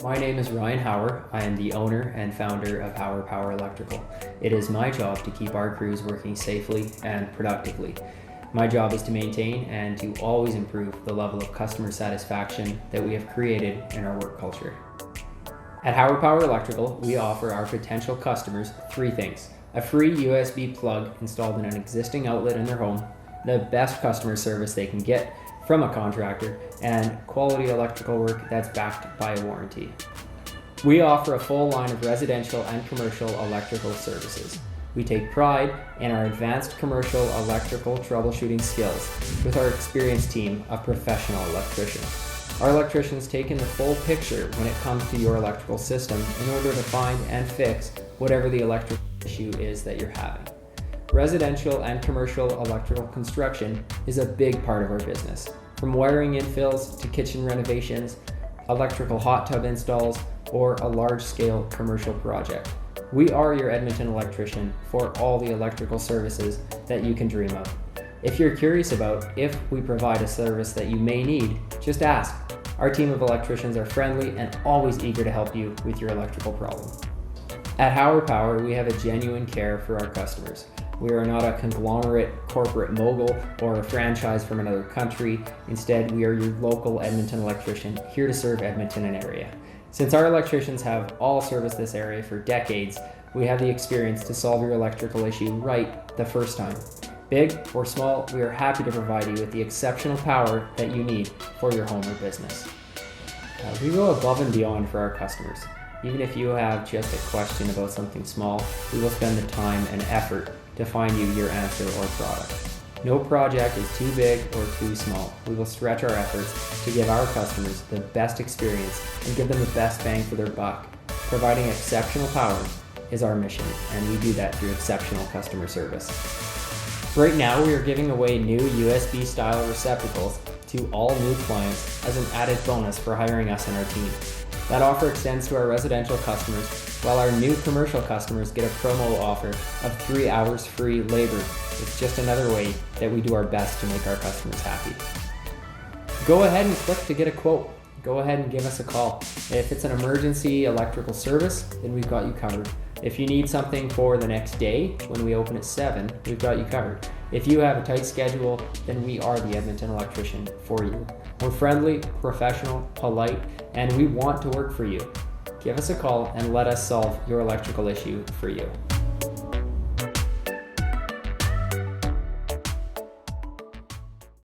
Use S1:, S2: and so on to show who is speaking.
S1: My name is Ryan Hauer. I am the owner and founder of Hauer Power Electrical. It is my job to keep our crews working safely and productively. My job is to maintain and to always improve the level of customer satisfaction that we have created in our work culture. At Hauer Power Electrical, we offer our potential customers three things: a free USB plug installed in an existing outlet in their home, the best customer service they can get from a contractor, and quality electrical work that's backed by a warranty. We offer a full line of residential and commercial electrical services. We take pride in our advanced commercial electrical troubleshooting skills with our experienced team of professional electricians. Our electricians take in the full picture when it comes to your electrical system in order to find and fix whatever the electrical issue is that you're having. Residential and commercial electrical construction is a big part of our business. From wiring infills to kitchen renovations, electrical hot tub installs, or a large-scale commercial project. We are your Edmonton electrician for all the electrical services that you can dream of. If you're curious about if we provide a service that you may need, just ask. Our team of electricians are friendly and always eager to help you with your electrical problem. At Hauer Power, we have a genuine care for our customers. We are not a conglomerate corporate mogul or a franchise from another country. Instead, we are your local Edmonton electrician here to serve Edmonton and area. Since our electricians have all serviced this area for decades, we have the experience to solve your electrical issue right the first time. Big or small, we are happy to provide you with the exceptional power that you need for your home or business. We go above and beyond for our customers. Even if you have just a question about something small, we will spend the time and effort to find you your answer or product. No project is too big or too small. We will stretch our efforts to give our customers the best experience and give them the best bang for their buck. Providing exceptional power is our mission, and we do that through exceptional customer service. Right now, we are giving away new USB-style receptacles to all new clients as an added bonus for hiring us on our team. That offer extends to our residential customers, while our new commercial customers get a promo offer of 3 hours free labor. It's just another way that we do our best to make our customers happy. Go ahead and click to get a quote. Go ahead and give us a call. If it's an emergency electrical service, then we've got you covered. If you need something for the next day when we open at 7, we've got you covered. If you have a tight schedule, then we are the Edmonton electrician for you. We're friendly, professional, polite, and we want to work for you. Give us a call and let us solve your electrical issue for you.